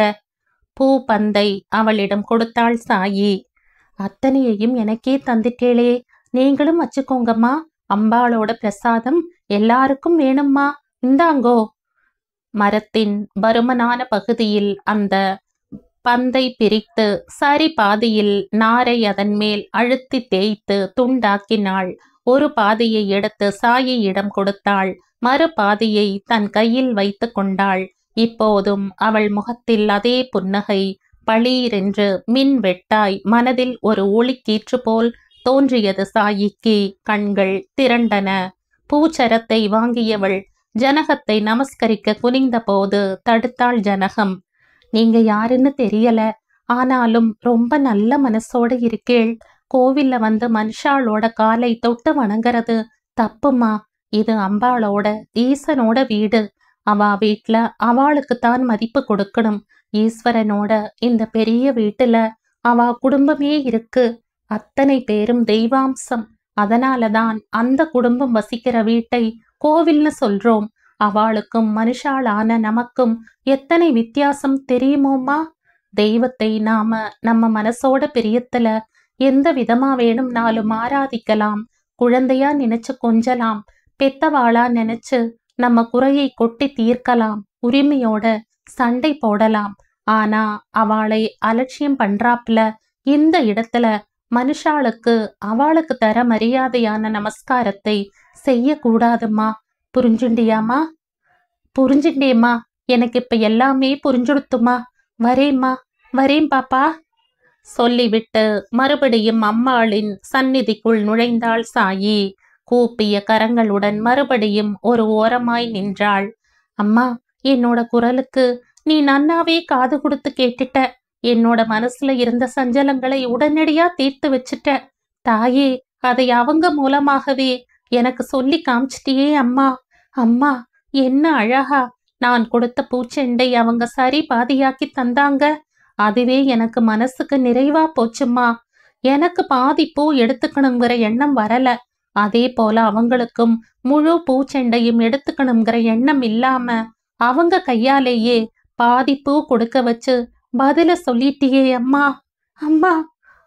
பூ பந்தை அவளிடம் கொடுத்தாள் சாயி. அத்தனையையும் எனக்கே தந்துட்டேளே, நீங்களும் வச்சுக்கோங்கம்மா. அம்பாளோட பிரசாதம் எல்லாருக்கும் வேணும்மா, இந்தாங்கோ. மரத்தின் பருமனான பகுதியில் அந்த பந்தை பிரித்து சரி பாதியில் நாரை அதன் மேல் அழுத்தி தேய்த்து துண்டாக்கினாள். ஒரு பாதியை எடுத்து சாயியிடம் கொடுத்தாள். மறு பாதியை தன் கையில் வைத்து கொண்டாள். இப்போதும் அவள் முகத்தில் அதே புன்னகை. பளீரென்று மின் வெட்டாய் மனதில் ஒரு ஒளிக்கீற்று போல் தோன்றியது சாயிக்கு. கண்கள் திரண்டன. பூச்சரத்தை வாங்கியவள் ஜனகத்தை நமஸ்கரிக்க குனிந்த போது தடுத்தாள் ஜனகம். நீங்க யாருன்னு தெரியல, ஆனாலும் ரொம்ப நல்ல மனசோட இருக்கேள். கோவில்ல வந்து மனுஷாளோட காலை தொட்டு வணங்குறது தப்புமா. இது அம்பாளோட ஈசனோட வீடு. அவா வீட்டுல அவளுக்குத்தான் மதிப்பு கொடுக்கணும். ஈஸ்வரனோட இந்த பெரிய வீட்டுல அவா குடும்பமே இருக்கு. அத்தனை பேரும் தெய்வாம்சம். அதனாலதான் அந்த குடும்பம் வசிக்கிற வீட்டை கோவில்னு சொல்றோம். அவளுக்கும் மனுஷாளான நமக்கும் எத்தனை வித்தியாசம் தெரியுமோமா. தெய்வத்தை நாம நம்ம மனசோட பிரியத்துல எந்த விதமா வேணும்னாலும் ஆராதிக்கலாம். குழந்தையா நினைச்சு கொஞ்சலாம். பெத்தவாளா நினைச்சு நம்ம குறையை கொட்டி தீர்க்கலாம். உரிமையோட சண்டை போடலாம். ஆனா அவளை அலட்சியம் பண்றாப்ல இந்த இடத்துல மனுஷாளுக்கு அவளுக்கு தர மரியாதையான நமஸ்காரத்தை செய்யக்கூடாதுமா. புரிஞ்சுண்டியாமா? புரிஞ்சுண்டேம்மா. எனக்கு இப்ப எல்லாமே புரிஞ்சுடுத்துமா. வரேம்மா, வரேன் பாப்பா சொல்லிவிட்டு மறுபடியும் அம்மாளின் சந்நிதிக்குள் நுழைந்தாள் சாயி. கூப்பிய கரங்களுடன் மறுபடியும் ஒரு ஓரமாய் நின்றாள். அம்மா, என்னோட குரலுக்கு நீ நன்னாவே காது கொடுத்து கேட்டுட்ட. என்னோட மனசுல இருந்த சஞ்சலங்களை உடனடியா தீர்த்து வச்சுட்ட. தாயே, அதை அவங்க மூலமாகவே எனக்கு சொல்லி காமிச்சிட்டியே அம்மா. அம்மா, என்ன அழகா நான் கொடுத்த பூச்செண்டை அவங்க சரி பாதியாக்கி தந்தாங்க. அதுவே எனக்கு மனசுக்கு நிறைவா போச்சும்மா. எனக்கு பாதி பூ எடுத்துக்கணுங்கிற எண்ணம் வரல. அதே போல அவங்களுக்கும் முழு பூச்செண்டையும் எடுத்துக்கணுங்கிற எண்ணம் இல்லாம அவங்க கையாலேயே பாதி பூ கொடுக்க வச்சு பதில சொல்லிட்டியே அம்மா. அம்மா,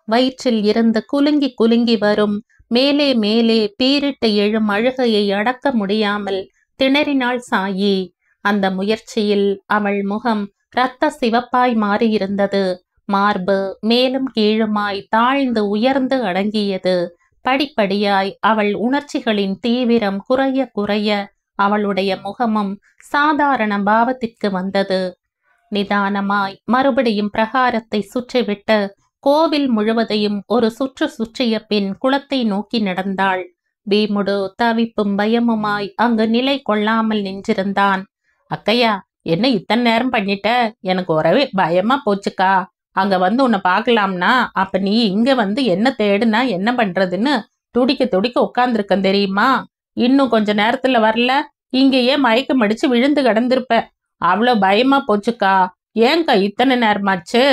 வயிற்றில் இருந்து குலுங்கி குலுங்கி வரும் மேலே மேலே பீரிட்டு எழும் அழுகையை அடக்க முடியாமல் திணறினாள் சாயி. அந்த முயற்சியில் அவள் முகம் இரத்த சிவப்பாய் மாறியிருந்தது. மார்பு மேலும் கீழுமாய் தாழ்ந்து உயர்ந்து அடங்கியது. படிப்படியாய் அவள் உணர்ச்சிகளின் தீவிரம் குறைய குறைய அவளுடைய முகமும் சாதாரண பாவத்திற்கு வந்தது. நிதானமாய் மறுபடியும் பிரகாரத்தை சுற்றிவிட்டு கோவில் முழுவதையும் ஒரு சுற்று சுற்றிய பின் குளத்தை நோக்கி நடந்தாள். பீமுடு தவிப்பும் பயமுமாய் அங்கு நிலை கொள்ளாமல் நின்றிருந்தான். அக்கையா, என்ன இத்தனை நேரம் பண்ணிட்ட? எனக்கு ஒரே பயமா போச்சுக்கா. அங்க வந்து உன்னை பார்க்கலாம்னா அப்ப நீ இங்க வந்து என்ன தேடுனா என்ன பண்றதுன்னு துடிக்க துடிக்க உட்கார்ந்துருக்கேன் தெரியுமா? இன்னும் கொஞ்ச நேரத்துல வரல, இங்கேயே மயக்கம் அடிச்சு விழுந்து கிடந்திருப்ப. அவ்வளோ பயமா போச்சுக்கா. ஏன்கா இத்தனை நேரமாச்சு?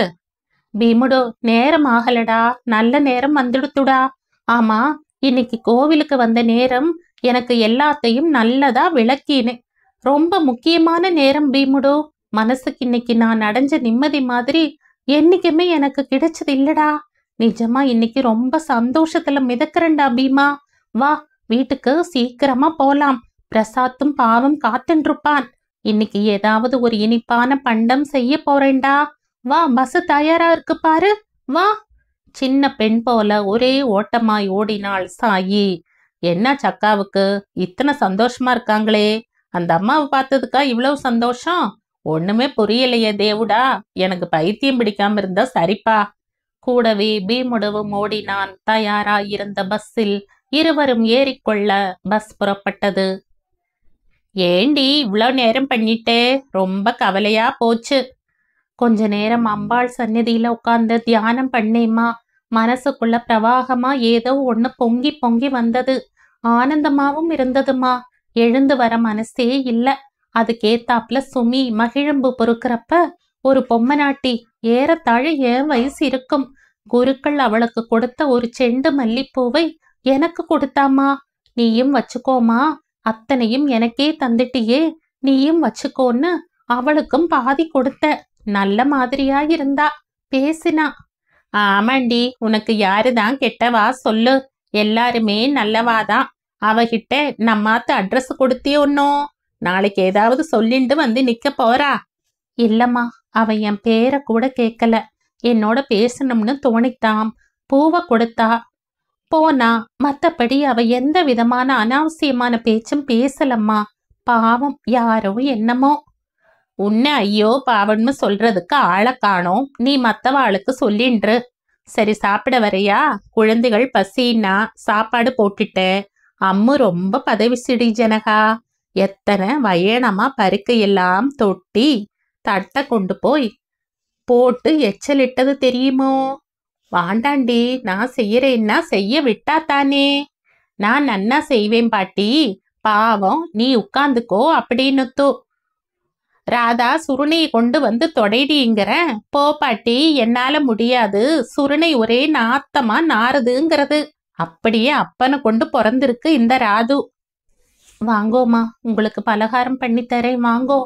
பீமுடு, நேரம் ஆகலடா, நல்ல நேரம் வந்துடுத்துடா. ஆமா, இன்னைக்கு கோவிலுக்கு வந்த நேரம் எனக்கு எல்லாத்தையும் நல்லதா விளக்கினேன். ரொம்ப முக்கியமான நேரம் பீமுடு. மனசுக்கு இன்னைக்கு நான் அடைஞ்ச நிம்மதி மாதிரி என்னைக்குமே எனக்கு கிடைச்சது இல்லடா. நிஜமா இன்னைக்கு ரொம்ப சந்தோஷத்துல மிதக்கிறேன்டா பீமா. வா, வீட்டுக்கு சீக்கிரமா போலாம். பிரசாத்தும் பாவம் காத்துருப்பான். இன்னைக்கு ஏதாவது ஒரு இனிப்பான பண்டம் செய்ய போறேன்டா. வா, பஸ் தயாரா இருக்கு பாரு, வா. சின்ன பெண் போல ஒரே ஓட்டமாய் ஓடினாள் சாயி. என்ன சக்காவுக்கு இத்தனை சந்தோஷமா இருக்காங்களே? அந்த அம்மாவை பார்த்ததுக்கா இவ்வளவு சந்தோஷம்? ஒண்ணுமே புரியலையே தேவுடா. எனக்கு பைத்தியம் பிடிக்காம இருந்தா சரிப்பா. கூடவே பீமுடவும் ஓடினான். தயாராயிருந்த பஸ்ஸில் இருவரும் ஏறிக்கொள்ள பஸ் புறப்பட்டது. ஏண்டி இவ்வளவு நேரம் பண்ணிட்டே? ரொம்ப கவலையா போச்சு. கொஞ்ச நேரம் அம்பாள் சந்நிதியில உட்கார்ந்து தியானம் பண்ணேம்மா. மனசுக்குள்ள பிரவாகமா ஏதோ ஒண்ணு பொங்கி பொங்கி வந்தது. ஆனந்தமாவும் இருந்ததுமா. எழுந்து வர மனசே இல்ல. அதுக்கேத்தாப்புல சுமி மகிழம்பு பொறுக்கிறப்ப ஒரு பொம்மநாட்டி ஏறத்தாழ என் வயசு இருக்கும். குருக்கள் அவளுக்கு கொடுத்த ஒரு செண்டு மல்லிப்பூவை எனக்கு கொடுத்தாமா. நீயும் வச்சுக்கோமா, அத்தனையும் எனக்கே தந்துட்டியே, நீயும் வச்சுக்கோன்னு அவளுக்கும் பாதி கொடுத்த. நல்ல மாதிரியா இருந்தா, பேசினா. ஆமாண்டி, உனக்கு யாருதான் கெட்டவா சொல்லு? எல்லாருமே நல்லவாதான். அவகிட்ட நம்மாத்து அட்ரஸ் கொடுத்தியே ஒன்னும்? நாளைக்கு ஏதாவது சொல்லிண்டு வந்து நிக்க போறா? இல்லம்மா, அவ என் பேரை கூட கேட்கல. என்னோட பேசணும்னு தோணித்தாம். பூவை கொடுத்தா, போனா. மத்தபடி அவ எந்த விதமான அனாவசியமான பேச்சும் பேசலம்மா. பாவம், யாரோ என்னமோ. உன்னை ஐயோ பாவம்னு சொல்றதுக்கு ஆளை காணோம். நீ மத்தவாளுக்கு சொல்லின்று. சரி, சாப்பிட வரையா? குழந்தைகள் பசின்னா சாப்பாடு போட்டுட்டேன். அம்மு ரொம்ப பதவிசிடி ஜனகா. எத்தனை வயணமா பருக்கையெல்லாம் தொட்டி தட்டை கொண்டு போய் போட்டு எச்சலிட்டது தெரியுமோ? வாண்டாண்டி, நான் செய்யறேன்னா செய்ய விட்டா தானே. நான் நன்னா செய்வேன் பாட்டி. பாவம், நீ உட்கார்ந்துக்கோ அப்படின்னுத்தோ. ராதா சுருணையை கொண்டு வந்து தொடைடிங்கிற. போ பாட்டி, என்னால முடியாது. சுருணை ஒரே நாத்தமா நாறுதுங்கிறது. அப்படியே அப்பனை கொண்டு பிறந்திருக்கு இந்த ராது. வாங்கோமா, உங்களுக்கு பலகாரம் பண்ணித்தரேன், வாங்கோ.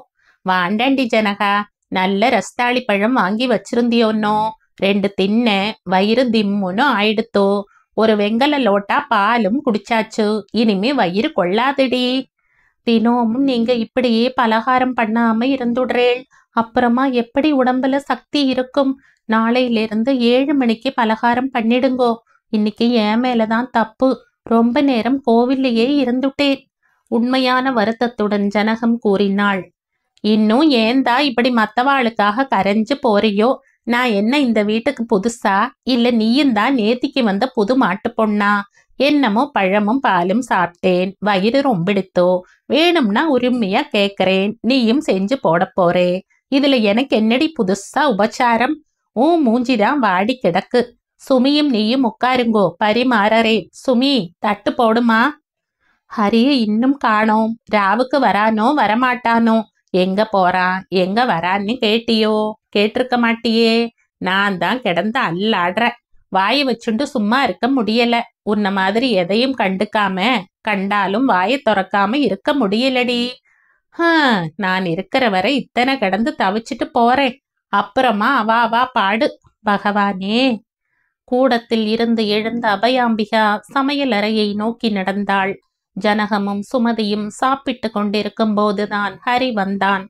வாண்டாண்டி ஜனகா, நல்ல ரஸ்தாளி பழம் வாங்கி வச்சிருந்தியோன்னோ. 2 தின்ன வயிறு திம்முன்னு ஆயிடுத்தோ. ஒரு வெங்கல லோட்டா பாலும் குடிச்சாச்சு. இனிமே வயிறு கொள்ளாதடி. தினமும் நீங்க இப்படியே பலகாரம் பண்ணாம இருந்துடுறேள். அப்புறமா எப்படி உடம்புல சக்தி இருக்கும்? நாளையிலிருந்து 7 மணிக்கு பலகாரம் பண்ணிடுங்கோ. இன்னைக்கு என் மேலதான் தப்பு. ரொம்ப நேரம் கோவில்லையே இருந்துட்டேன். உண்மையான வருத்தத்துடன் ஜனகம் கூறினாள். இன்னும் ஏந்தா இப்படி மத்தவாளுக்காக கரைஞ்சு போறியோ? நான் என்ன இந்த வீட்டுக்கு புதுசா? இல்ல நீயும் தான் நேத்திக்கு வந்த புது மாட்டு பொண்ணா? என்னமோ பழமும் பாலும் சாப்பிட்டேன், வயிறு ரொம்பிடுத்தோ. வேணும்னா உரிமையா கேக்குறேன், நீயும் செஞ்சு போட போறே. இதுல எனக்கு என்னடி புதுசா உபச்சாரம்? மூஞ்சிதான் வாடி கிடக்கு. சுமியும் நீயும் உட்காருங்கோ, பரிமாறரே. சுமி, தட்டு போடுமா. ஹரியை இன்னும் காணோம். ராவுக்கு வரானோ வரமாட்டானோ? எங்க போறான் எங்க வரான்னு கேட்டியோ? கேட்டிருக்க மாட்டியே. நான் தான் கிடந்து அல்லாடுற. வாயை வச்சுண்டு சும்மா இருக்க முடியல. உன்ன மாதிரி எதையும் கண்டுக்காம, கண்டாலும் வாயை திறக்காம இருக்க முடியலடி. நான் இருக்கிற வரை இத்தனை கிடந்து தவிச்சிட்டு போறேன். அப்புறமா அவா பாடு. பகவானே. கூடத்தில் இருந்து எழுந்த அபயாம்பிகா சமையல் அறையை நோக்கி நடந்தாள். ஜனகமும் சுமதியும் சாப்பிட்டு கொண்டிருக்கும் போதுதான் ஹரி வந்தான்.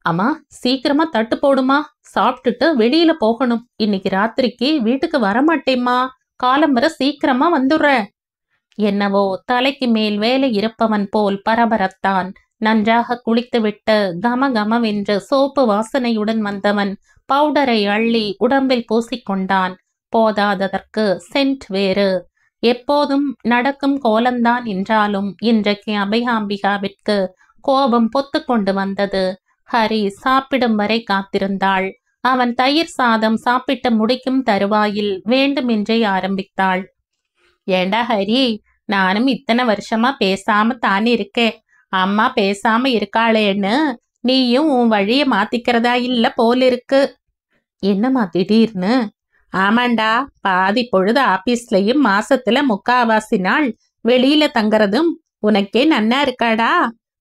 அம்மா, சீக்கிரமா தட்டு போடுமா. சாப்பிட்டுட்டு வெளியில போகணும். இன்னைக்கு ராத்திரிக்கு வீட்டுக்கு வரமாட்டேம்மா. காலம்பர சீக்கிரமா வந்துடுற. என்னவோ தலைக்கு மேல் வேலை இருப்பவன் போல் பரபரத்தான். நன்றாக குளித்துவிட்டு கமகமவென்று சோப்பு வாசனையுடன் வந்தவன் பவுடரை அள்ளி உடம்பில் பூசிக்கொண்டான். போதாததற்கு சென்ட் வேறு. எப்போதும் நடக்கும் கோலந்தான் என்றாலும் இன்றைக்கு அபயாம்பிகாவிற்கு கோபம் பொத்து கொண்டு வந்தது. ஹரி சாப்பிடும் வரை காத்திருந்தாள். அவன் தயிர் சாதம் சாப்பிட்டு முடிக்கும் தருவாயில் வேண்டுமென்றே ஆரம்பித்தாள். ஏண்டா ஹரி, நானும் இத்தனை வருஷமா பேசாம தானே இருக்கேன். அம்மா பேசாம இருக்காளேன்னு நீயும் உன் வழிய மாத்திக்கிறதா இல்ல போலிருக்கு. என்னம்மா திடீர்னு? ஆமாண்டா, பாதி பொழுது ஆபீஸ்லயும் மாசத்துல 3/4 நாள் வெளியில தங்கறதும் உனக்கே நன்னா இருக்காடா.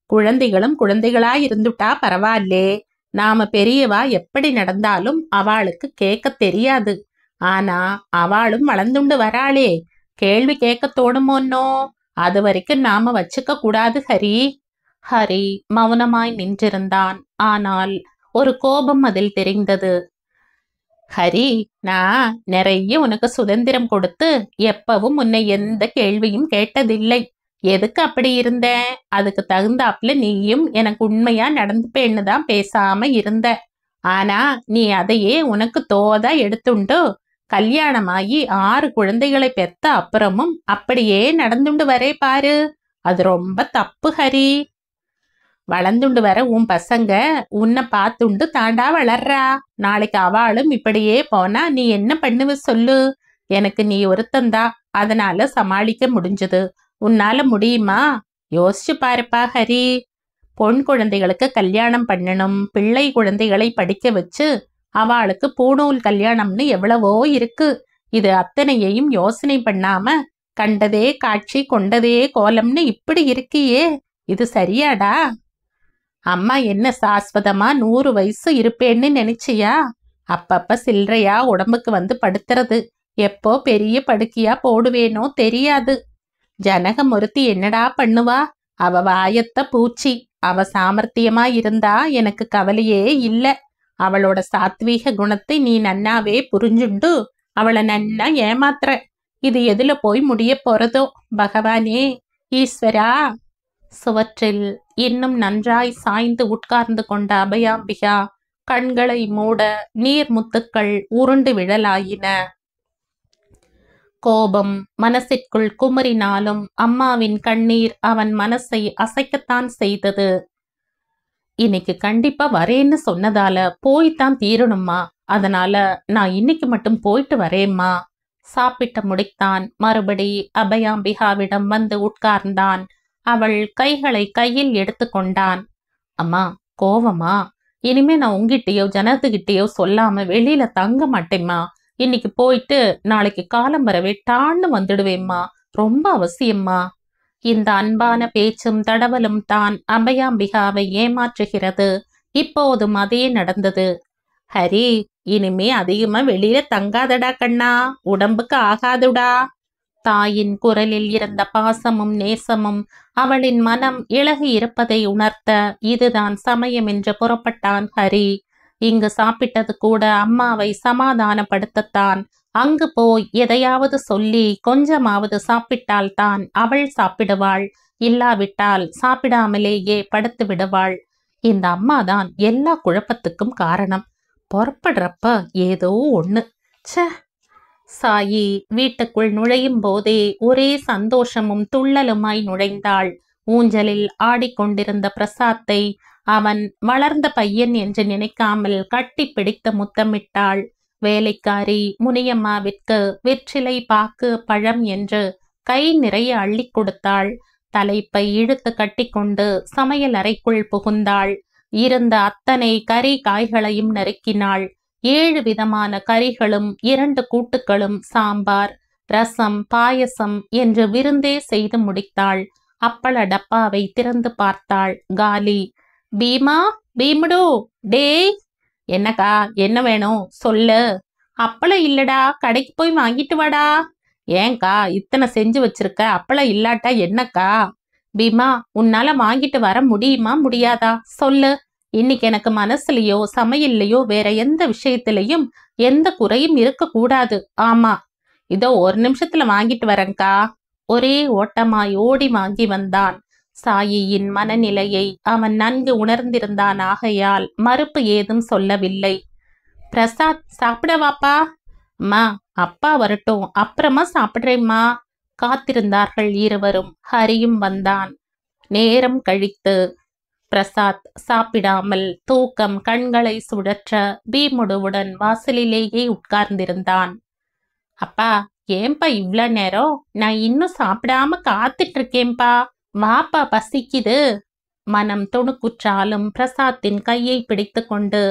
குழந்தைகளும் குழந்தைகளா இருந்துட்டா பரவாயில்லே. நாம பெரியவா எப்படி நடந்தாலும் அவளுக்கு கேட்க தெரியாது. ஆனா அவளும் வளர்ந்துண்டு வராளே, கேள்வி கேட்க தோணுமோன்னோ. அது வரைக்கும் நாம வச்சுக்க கூடாது ஹரி. ஹரி மௌனமாய் நின்றிருந்தான். ஆனால் ஒரு கோபம் அதில் தெரிந்தது. ஹரி, நான் நிறைய உனக்கு சுதந்திரம் கொடுத்து எப்பவும் உன்னை எந்த கேள்வியும் கேட்டதில்லை. எதுக்கு அப்படி இருந்தேன்? அதுக்கு தகுந்தாப்புல நீயும் எனக்கு உண்மையா நடந்துப்பேன்னு தான் பேசாம இருந்த. ஆனா நீ அதையே உனக்கு தோதா எடுத்துண்டு கல்யாணமாகி 6 குழந்தைகளை பெத்த அப்புறமும் அப்படியே நடந்துண்டு வரே பாரு. அது ரொம்ப தப்பு ஹரி. வளர்ந்துண்டு வர உன் பசங்க உன்னை பார்த்துண்டு தாண்டா வளர்றா. நாளைக்கு அவளும் இப்படியே போனா நீ என்ன பண்ணுவ சொல்லு. எனக்கு நீ ஒருத்தந்தா, அதனால சமாளிக்க முடிஞ்சது. உன்னால முடியுமா? யோசிச்சு பாருப்பா ஹரி. பொன் குழந்தைகளுக்கு கல்யாணம் பண்ணணும், பிள்ளை குழந்தைகளை படிக்க வச்சு அவளுக்கு பூணூல் கல்யாணம்னு எவ்வளவோ இருக்கு. இது அத்தனையையும் யோசனை பண்ணாம கண்டதே காட்சி கொண்டதே கோலம்னு இப்படி இருக்கியே, இது சரியாடா? அம்மா என்ன சாஸ்வதமா 100 வயசு இருப்பேன்னு நினைச்சியா? அப்பப்ப சில்லறையா உடம்புக்கு வந்து படுத்துறது. எப்போ பெரிய படுக்கையா போடுவேனோ தெரியாது. ஜனகம் ஒருத்தி என்னடா பண்ணுவா? அவ வாயத்த பூச்சி. அவ சாமர்த்தியமா இருந்தா எனக்கு கவலையே இல்ல. அவளோட சாத்வீக குணத்தை நீ நன்னாவே புரிஞ்சுண்டு அவளை நன்னா ஏமாத்துற. இது எதுல போய் முடிய போறதோ பகவானே, ஈஸ்வரா. சுவற்றில் இன்னும் நன்றாய் சாய்ந்து உட்கார்ந்து கொண்ட அபயாம்பிகா கண்களை மூட நீர் முத்துக்கள் உருண்டு விழலாயின. கோபம் மனசிற்குள் குமரினாலும் அம்மாவின் கண்ணீர் அவன் மனசை அசைக்கத்தான் செய்தது. இன்னைக்கு கண்டிப்பா வரேன்னு சொன்னதால போய்தான் தீரணுமா. அதனால நான் இன்னைக்கு மட்டும் போயிட்டு வரேம்மா. சாப்பிட்டு முடித்தான். மறுபடி அபயாம்பிகாவிடம் வந்து உட்கார்ந்தான். அவள் கைகளை கையில் எடுத்து கொண்டான். அம்மா, கோவமா? இனிமே நான் உங்ககிட்டயோ ஜனத்துக்கிட்டயோ சொல்லாம வெளியில தங்க மாட்டேம்மா. இன்னைக்கு போயிட்டு நாளைக்கு காலம்பர வெட்டான்னு வந்துடுவேம்மா. ரொம்ப அவசியம்மா. இந்த அன்பான பேச்சும் தடவலும் தான் அபயாம்பிகாவை ஏமாற்றுகிறது. இப்போதும் அதே நடந்தது. ஹரி, இனிமே அதிகமா வெளியில தங்காதடா கண்ணா, உடம்புக்கு ஆகாதுடா. தாயின் குரலில் இருந்த பாசமும் நேசமும் அவளின் மனம் இளகி இருப்பதை உணர்த்த இதுதான் சமயம் என்று புறப்பட்டான் ஹரி. இங்கு சாப்பிட்டது கூட அம்மாவை சமாதானப்படுத்தத்தான். அங்கு போய் எதையாவது சொல்லி கொஞ்சமாவது சாப்பிட்டால்தான் அவள் சாப்பிடுவாள். இல்லாவிட்டால் சாப்பிடாமலேயே படுத்து விடுவாள். இந்த அம்மாதான் எல்லா குழப்பத்துக்கும் காரணம். புறப்படுறப்ப ஏதோ ஒண்ணு. ச்சே. சாயி வீட்டுக்குள் நுழையும் போதே ஒரே சந்தோஷமும் துள்ளலுமாய் நுழைந்தாள். ஊஞ்சலில் ஆடிக்கொண்டிருந்த பிரசாத்தை அவன் வளர்ந்த பையன் என்று நினைக்காமல் கட்டி பிடித்து முத்தமிட்டாள். வேலைக்காரி முனியம்மாவிற்கு வெற்றிலை பாக்கு பழம் என்று கை நிறைய அள்ளி கொடுத்தாள். தலைப்பை இழுத்து கட்டிக்கொண்டு சமையல் அறைக்குள் புகுந்தாள். இருந்த அத்தனை கறி காய்களையும் நறுக்கினாள். 7 விதமான கறிகளும் 2 கூட்டுகளும் சாம்பார் ரசம் பாயசம் என்று விருந்தே செய்து முடித்தாள். அப்பள டப்பாவை திறந்து பார்த்தாள். காலி. பீமா, பீமுடு, டேய். என்னக்கா, என்ன வேணும் சொல்லு. அப்பளம் இல்லடா, கடைக்கு போய் வாங்கிட்டு வாடா. ஏன்கா இத்தனை செஞ்சு வச்சிருக்க, அப்பளம் இல்லாட்டா என்னக்கா? பீமா, உன்னால வாங்கிட்டு வர முடியுமா முடியாதா சொல்லு. இன்னைக்கு எனக்கு மனசுலயோ சமையல்லையோ வேற எந்த விஷயத்திலையும் எந்த குறையும் இருக்க கூடாது. ஆமா, இதோ ஒரு நிமிஷத்துல வாங்கிட்டு வரேன்கா. ஒரே ஓட்டமாய் ஓடி வாங்கி வந்தான். சாயியின் மனநிலையை அவன் நன்கு உணர்ந்திருந்தான். ஆகையால் மறுப்பு ஏதும் சொல்லவில்லை. பிரசாத், சாப்பிடவாப்பா? அம்மா, அப்பா வரட்டும், அப்புறமா சாப்பிடுறேம்மா. காத்திருந்தார்கள் இருவரும். ஹரியும் வந்தான். நேரம் கழித்து பிரசாத் சாப்பிடாமல் தூக்கம் கண்களை சுழற்ற பீமுடுவுடன் வாசலிலேயே உட்கார்ந்திருந்தான். அப்பா, ஏன்பா இவ்ளோ நேரம்? நான் இன்னும் சாப்பிடாம காத்துட்டு இருக்கேன்பா. வாப்பா, பசிக்குது. மனம் துணுக்குற்றாலும் பிரசாத்தின் கையை பிடித்து கொண்டு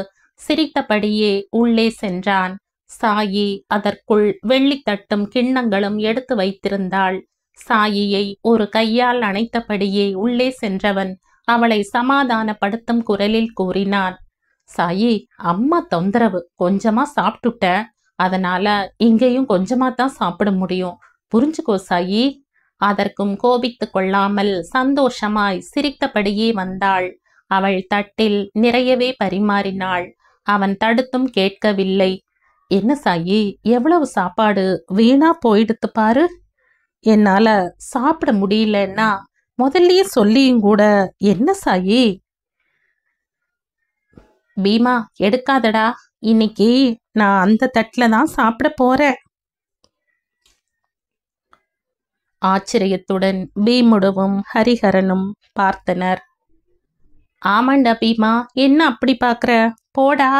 சிரித்தபடியே உள்ளே சென்றான். சாயி அதற்குள் வெள்ளித்தட்டும் கிண்ணங்களும் எடுத்து வைத்திருந்தாள். சாயியை ஒரு கையால் அணைத்தபடியே உள்ளே சென்றவன் அவளை சமாதானப்படுத்தும் குரலில் கூறினான். சாயி, அம்மா தொந்தரவு, கொஞ்சமா சாப்பிட்டுட்ட. அதனால இங்கேயும் கொஞ்சமா தான் சாப்பிட முடியும், புரிஞ்சுக்கோ சாயி. அதற்கும் கோபித்து கொள்ளாமல் சந்தோஷமாய் சிரித்தபடியே வந்தாள். அவள் தட்டில் நிறையவே பரிமாறினாள். அவன் தடுத்தும் கேட்கவில்லை. என்ன சாயி, எவ்வளவு சாப்பாடு வீணா போயிடுத்து பாரு. என்னால சாப்பிட முடியலன்னா முதல்லயே சொல்லியும் கூட. என்ன சாயி? பீமா, எடுக்காதடா. இன்னைக்கு நான் அந்த தட்டுல தான் சாப்பிட போறேன். ஆச்சரியத்துடன் பீமுடுவும் ஹரிஹரனும் பார்த்தனர். ஆமாண்டா பீமா, என்ன அப்படி பார்க்கற? போடா.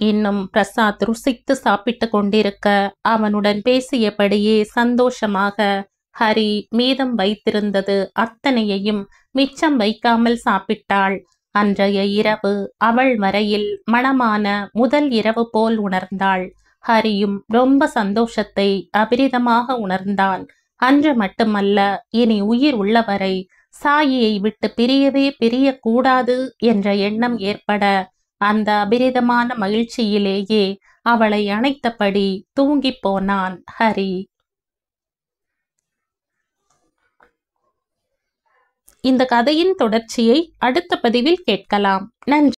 இன்னும் பிரசாத் ருசித்து சாப்பிட்டு கொண்டிருக்க அவனுடன் பேசியபடியே சந்தோஷமாக ஹரி மீதம் வைத்திருந்தது அத்தனையையும் மிச்சம் வைக்காமல் சாப்பிட்டாள். அன்றைய இரவு அவள் வரையில் மணமான முதல் இரவு போல் உணர்ந்தாள். ஹரியும் ரொம்ப சந்தோஷத்தை அபிரிதமாக உணர்ந்தான். அன்று மட்டுமல்ல, இனி உயிர் உள்ளவரை சாயியை விட்டு பிரியவே பிரியக்கூடாது என்ற எண்ணம் ஏற்பட அந்த அபிரிதமான மகிழ்ச்சியிலேயே அவளை அணைத்தபடி தூங்கிப் போனான் ஹரி. இந்த கதையின் தொடர்ச்சியை அடுத்த பதிவில் கேட்கலாம். நன்றி.